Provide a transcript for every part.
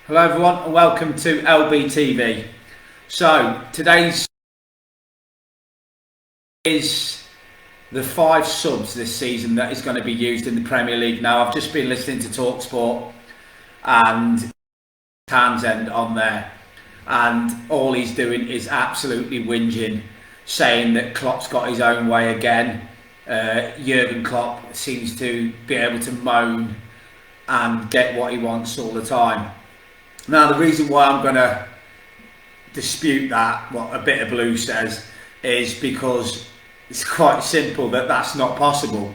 Hello everyone and welcome to LBTV. So today's is the 5 subs this season that is going to be used in the Premier League. Now I've just been listening to TalkSport and Townsend on there, and all he's doing is absolutely whinging, saying that Klopp's got his own way again. Jurgen Klopp seems to be able to moan and get what he wants all the time. Now, the reason why I'm going to dispute that, what A Bit of Blue says, is because it's quite simple that that's not possible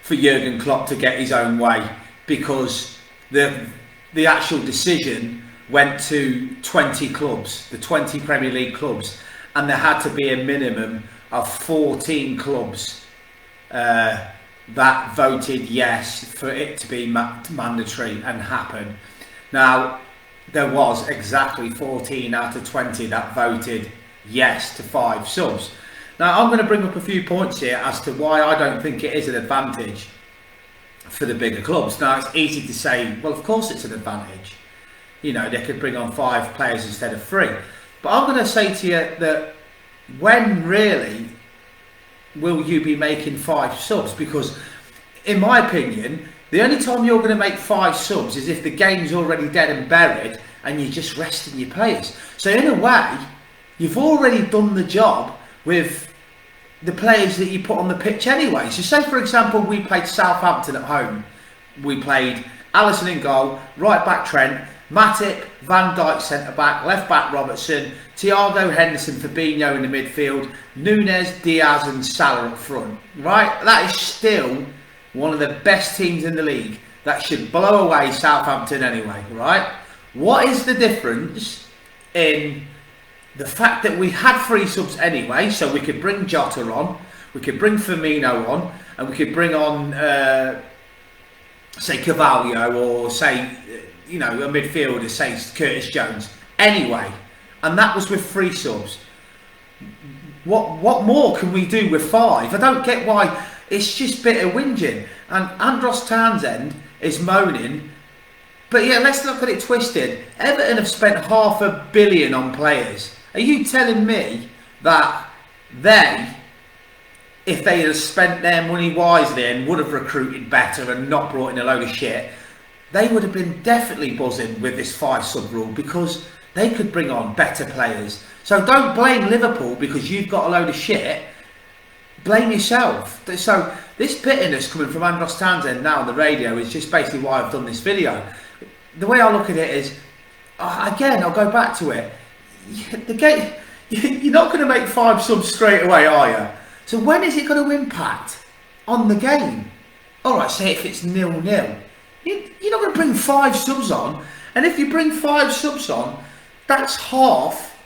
for Jurgen Klopp to get his own way, because the actual decision went to 20 clubs, the 20 Premier League clubs, and there had to be a minimum of 14 clubs that voted yes for it to be mandatory and happen. Now, there was exactly 14 out of 20 that voted yes to 5 subs. Now, I'm going to bring up a few points here as to why I don't think it is an advantage for the bigger clubs. Now, it's easy to say, well, of course it's an advantage. You know, they could bring on 5 players instead of 3. But I'm going to say to you that when really will you be making 5 subs? Because, in my opinion, the only time you're going to make 5 subs is if the game's already dead and buried and you're just resting your players. So in a way, you've already done the job with the players that you put on the pitch anyway. So say, for example, we played Southampton at home. We played Alisson in goal, right back Trent, Matip, Van Dijk centre back, left back Robertson, Thiago Henderson, Fabinho in the midfield, Nunes, Diaz and Salah up front. Right? That is still one of the best teams in the league. That should blow away Southampton anyway, right? What is the difference in the fact that we had 3 subs anyway, so we could bring Jota on, we could bring Firmino on, and we could bring on, say, Carvalho, or say, you know, a midfielder, say Curtis Jones, anyway, and that was with 3 subs. What more can we do with 5? I don't get why. It's just bitter whinging. And Andros Townsend is moaning. But yeah, let's not get it twisted. Everton have spent £500 million on players. Are you telling me that they, if they had spent their money wisely and would have recruited better and not brought in a load of shit, they would have been definitely buzzing with this 5 sub rule, because they could bring on better players. So don't blame Liverpool because you've got a load of shit. Blame yourself. So this bitterness coming from Andros Townsend now on the radio is just basically why I've done this video. The way I look at it is, again, I'll go back to it. The game, you're not going to make 5 subs straight away, are you? So when is it going to impact on the game? All right, say if it's 0-0, you're not going to bring 5 subs on. And if you bring 5 subs on, that's half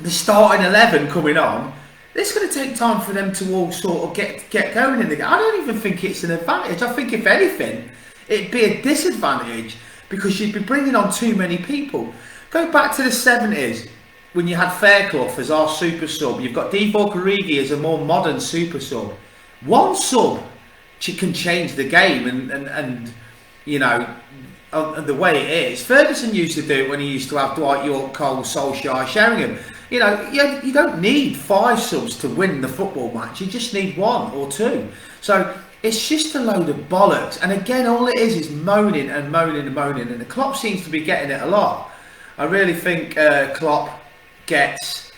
the starting 11 coming on. It's going to take time for them to all sort of get going in the game. I don't even think it's an advantage. I think, if anything, it'd be a disadvantage, because you'd be bringing on too many people. Go back to the 70s when you had Fairclough as our super sub. You've got Divock Origi as a more modern super sub. One sub can change the game and you know, the way it is. Ferguson used to do it when he used to have Dwight York, Cole, Solskjaer, Sheringham. You know, you don't need 5 subs to win the football match. You just need 1 or 2. So it's just a load of bollocks. And again, all it is moaning and moaning and moaning. And the Klopp seems to be getting it a lot. I really think Klopp gets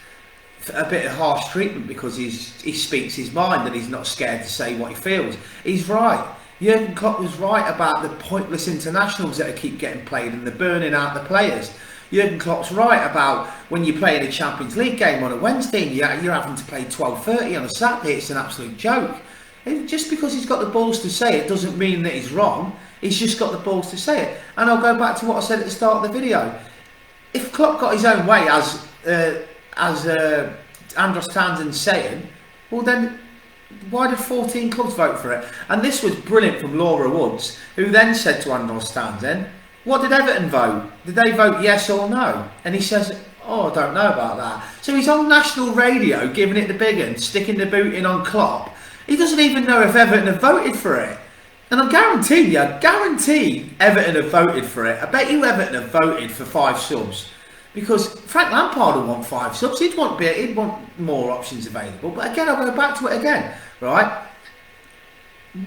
a bit of harsh treatment because he speaks his mind and he's not scared to say what he feels. He's right. Jurgen Klopp was right about the pointless internationals that keep getting played and the burning out the players. Jurgen Klopp's right about when you play in a Champions League game on a Wednesday and you're having to play 12:30 on a Saturday. It's an absolute joke. And just because he's got the balls to say it doesn't mean that he's wrong. He's just got the balls to say it. And I'll go back to what I said at the start of the video. If Klopp got his own way, as Andros Townsend's saying, well then, why did 14 clubs vote for it? And this was brilliant from Laura Woods, who then said to Andros Townsend, what did Everton vote? Did they vote yes or no? And he says, oh, I don't know about that. So he's on national radio giving it the big one, sticking the boot in on Klopp. He doesn't even know if Everton have voted for it. And I guarantee Everton have voted for it. I bet you Everton have voted for 5 subs. Because Frank Lampard would want 5 subs. He'd want more options available. But again, I'll go back to it again, right?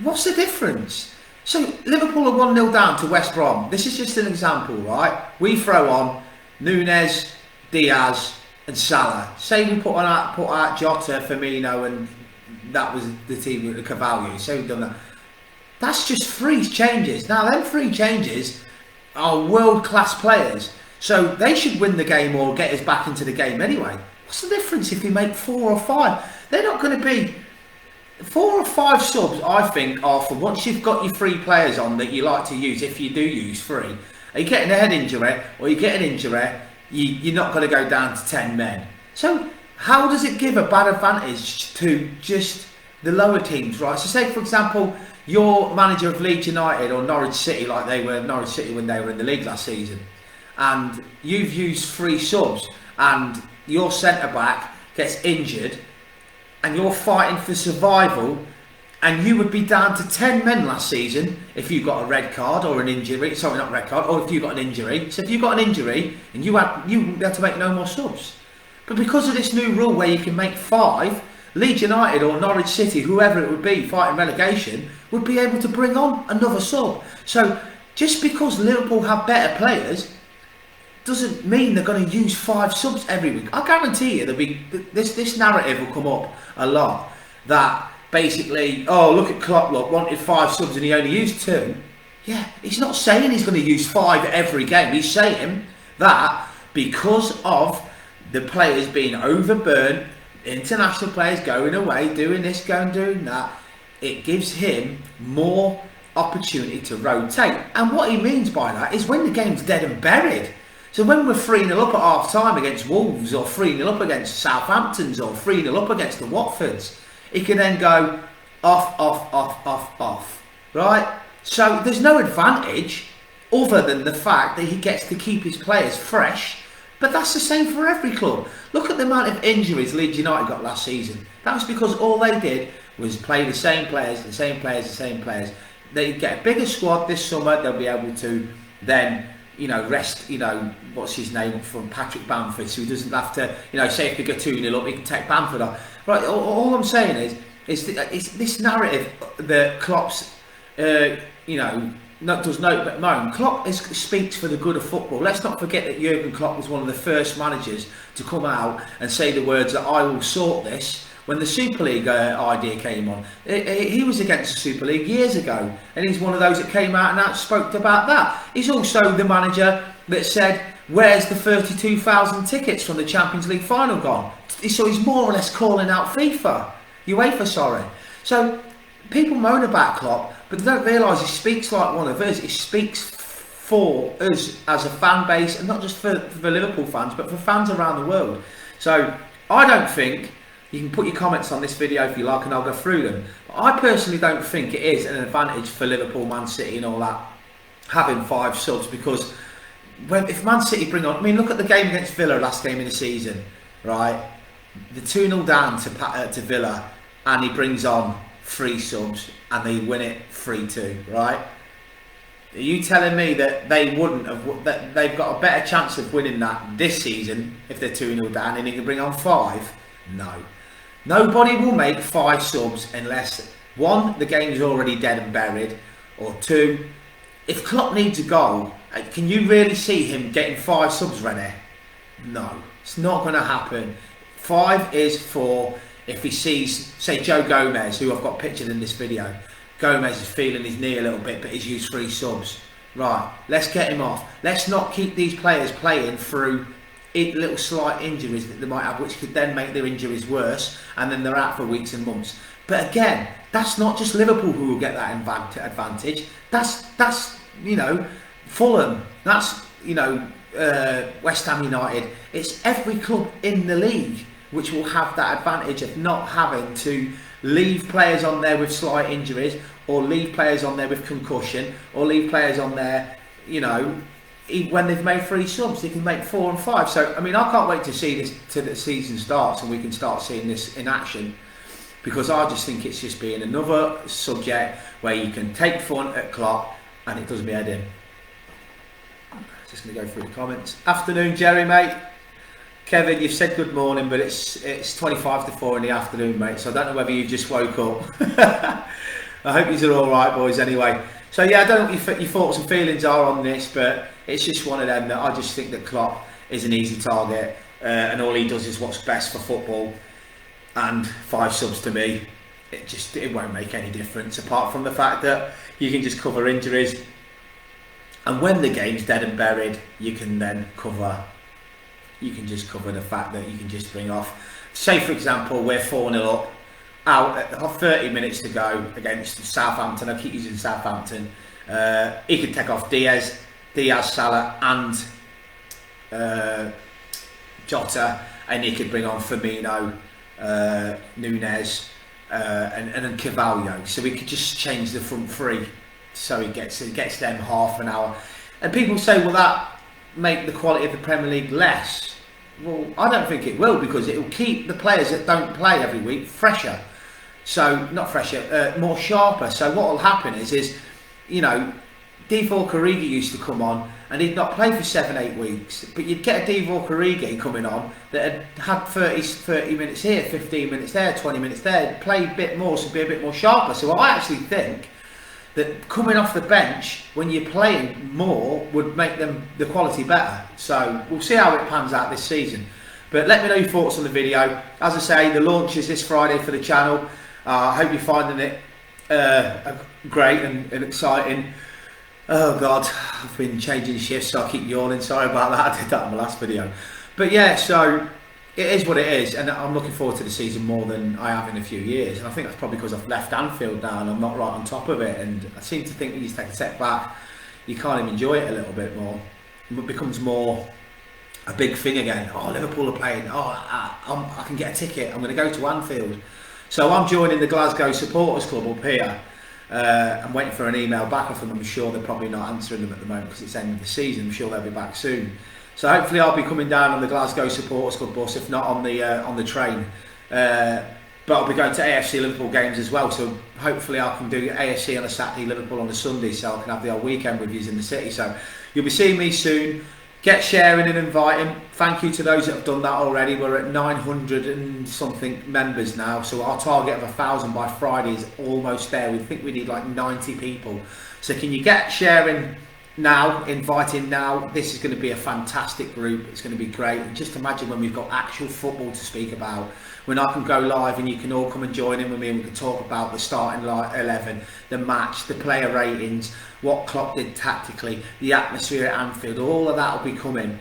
What's the difference? So Liverpool are 1-0 down to West Brom. This is just an example, right? We throw on Núñez, Diaz and Salah. Say we put out Jota, Firmino, and that was the team with the Carvalho. Say we've done that. That's just 3 changes. Now, them 3 changes are world-class players. So they should win the game or get us back into the game anyway. What's the difference if you make 4 or 5? They're not going to be... 4 or 5 subs, I think, are for once you've got your 3 players on that you like to use, if you do use 3. Are you getting a head injury or you get an injury, you're not going to go down to 10 men. So how does it give a bad advantage to just the lower teams, right? So say, for example, you're manager of Leeds United or Norwich City, like they were Norwich City when they were in the league last season, and you've used 3 subs and your centre-back gets injured and you're fighting for survival, and you would be down to 10 men last season if you got a red card or an injury, sorry, not red card, or if you got an injury. So if you got an injury and you wouldn't be able to make no more subs. But because of this new rule where you can make 5, Leeds United or Norwich City, whoever it would be fighting relegation, would be able to bring on another sub. So just because Liverpool have better players doesn't mean they're going to use 5 subs every week. I guarantee you there'll be this narrative will come up a lot that basically, oh, look at Klopp, look, wanted 5 subs and he only used 2. Yeah, he's not saying he's going to use 5 every game. He's saying that because of the players being overburnt, international players going away, doing this, going doing that, it gives him more opportunity to rotate. And what he means by that is when the game's dead and buried. So when we're 3-0 up at half time against Wolves, or 3-0 up against Southamptons, or 3-0 up against the Watfords, he can then go off, right? So there's no advantage other than the fact that he gets to keep his players fresh. But that's the same for every club. Look at the amount of injuries Leeds United got last season. That was because all they did was play the same players. They get a bigger squad this summer. They'll be able to then, rest, what's his name from Patrick Bamford, so he doesn't have to, say if they go 2-0 up, he can take Bamford off. Right, all I'm saying is this narrative that Klopp's, does no but moan. Klopp speaks for the good of football. Let's not forget that Jurgen Klopp was one of the first managers to come out and say the words that I will sort this. When the Super League idea came on, he was against the Super League years ago, and he's one of those that came out and spoke about that. He's also the manager that said, where's the 32,000 tickets from the Champions League final gone? So he's more or less calling out UEFA, sorry. So people moan about Klopp, but they don't realise he speaks like one of us. He speaks for us as a fan base, and not just for Liverpool fans, but for fans around the world. So I don't think... You can put your comments on this video if you like and I'll go through them. But I personally don't think it is an advantage for Liverpool, Man City and all that, having 5 subs, because if Man City bring on... look at the game against Villa, last game in the season, right? The 2-0 down to Villa, and he brings on 3 subs and they win it 3-2, right? Are you telling me that they wouldn't have... that they've got a better chance of winning that this season if they're 2-0 down and he can bring on 5? No. Nobody will make 5 subs unless, 1, the game's already dead and buried, or 2, if Klopp needs a goal, can you really see him getting 5 subs ready? No, it's not going to happen. 5 is for if he sees, say, Joe Gomez, who I've got pictured in this video. Gomez is feeling his knee a little bit, but he's used 3 subs. Right, let's get him off. Let's not keep these players playing through little slight injuries that they might have, which could then make their injuries worse, and then they're out for weeks and months. But again, that's not just Liverpool who will get that advantage. That's Fulham. That's West Ham United. It's every club in the league which will have that advantage of not having to leave players on there with slight injuries, or leave players on there with concussion, or leave players on there, when they've made 3 subs, they can make 4 and 5. So, I can't wait to see this till the season starts and we can start seeing this in action, because I just think it's just being another subject where you can take fun at Klopp, and it does me head in. Just going to go through the comments. Afternoon, Jerry, mate. Kevin, you've said good morning, but it's 25 to 4 in the afternoon, mate, so I don't know whether you just woke up. I hope you're all right, boys, anyway. So yeah, I don't know what your thoughts and feelings are on this, but it's just one of them that I just think that Klopp is an easy target, and all he does is what's best for football. And 5 subs to me, it won't make any difference, apart from the fact that you can just cover injuries, and when the game's dead and buried, you can just cover the fact that you can just bring off, say for example, we're 4-0 up, out at 30 minutes to go against Southampton. I keep using Southampton. He could take off Diaz, Salah and Jota, and he could bring on Firmino, Nunez, and then Carvalho. So we could just change the front three, so it gets them half an hour. And people say, will that make the quality of the Premier League less? Well, I don't think it will, because it will keep the players that don't play every week fresher. So, not fresher, more sharper. So what will happen is you know, Divock Origi used to come on and he'd not play for 7-8 weeks, but you'd get a Divock Origi coming on that had 30 minutes here, 15 minutes there, 20 minutes there, play a bit more, so be a bit more sharper. So I actually think that coming off the bench when you're playing more would make the quality better. So we'll see how it pans out this season. But let me know your thoughts on the video. As I say, the launch is this Friday for the channel. I hope you're finding it great and exciting. Oh God, I've been changing shifts, so I keep yawning. Sorry about that. I did that in my last video. But yeah, so it is what it is, and I'm looking forward to the season more than I have in a few years. And I think that's probably because I've left Anfield now and I'm not right on top of it. And I seem to think when you take a step back, you kind of enjoy it a little bit more. It becomes more a big thing again. Oh, Liverpool are playing. Oh, I can get a ticket. I'm going to go to Anfield. So I'm joining the Glasgow Supporters Club up here. I'm waiting for an email back off them. I'm sure they're probably not answering them at the moment because it's the end of the season. I'm sure they'll be back soon. So hopefully I'll be coming down on the Glasgow Supporters Club bus, if not on the train. But I'll be going to AFC Liverpool games as well. So hopefully I can do AFC on a Saturday, Liverpool on a Sunday, so I can have the whole weekend with you in the city. So you'll be seeing me soon. Get sharing and inviting. Thank you to those that have done that already. We're at 900 and something members now, so our target of 1,000 by Friday is almost there. We think we need like 90 people. So can you get sharing now, inviting now? This is going to be a fantastic group. It's going to be great. And just imagine when we've got actual football to speak about, when I can go live and you can all come and join in with me and we can talk about the starting 11, the match, the player ratings, what Klopp did tactically, the atmosphere at Anfield. All of that will be coming.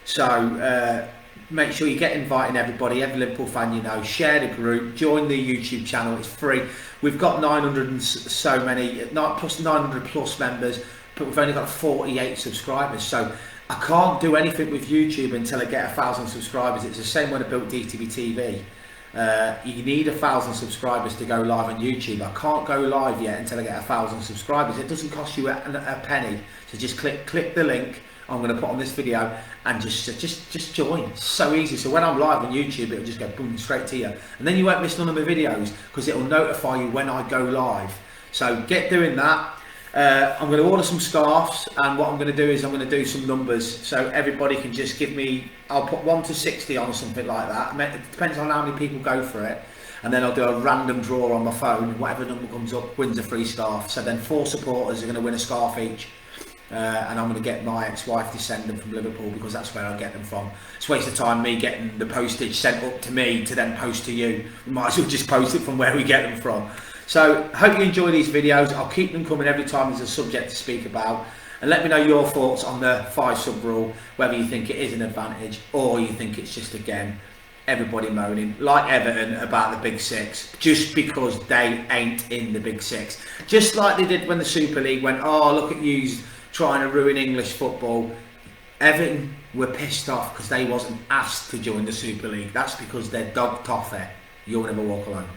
So make sure you get inviting everybody, every Liverpool fan you know, share the group, join the YouTube channel, it's free. We've got 900 and so many, 900 plus members, but we've only got 48 subscribers. So I can't do anything with YouTube until I get 1,000 subscribers. It's the same when I built DTV TV. You need 1,000 subscribers to go live on YouTube. I can't go live yet until I get 1,000 subscribers. It doesn't cost you a penny. So just click the link I'm going to put on this video and just join. It's so easy. So when I'm live on YouTube, it'll just go boom straight to you, and then you won't miss none of my videos because it'll notify you when I go live. So get doing that. I'm going to order some scarves, and what I'm going to do is I'm going to do some numbers, so everybody can just give me, I'll put 1 to 60 on or something like that. It depends on how many people go for it, and then I'll do a random draw on my phone. Whatever number comes up wins a free scarf. So then 4 supporters are going to win a scarf each, and I'm going to get my ex-wife to send them from Liverpool because that's where I get them from. It's a waste of time me getting the postage sent up to me to then post to you. We might as well just post it from where we get them from. So hope you enjoy these videos. I'll keep them coming every time there's a subject to speak about, and let me know your thoughts on the 5 sub rule, whether you think it is an advantage or you think it's just, again, everybody moaning like Everton about the Big Six just because they ain't in the Big Six, just like they did when the Super League went, oh look at you trying to ruin English football. Everton were pissed off because they wasn't asked to join the Super League. That's because they're dog toffee. You'll never walk alone.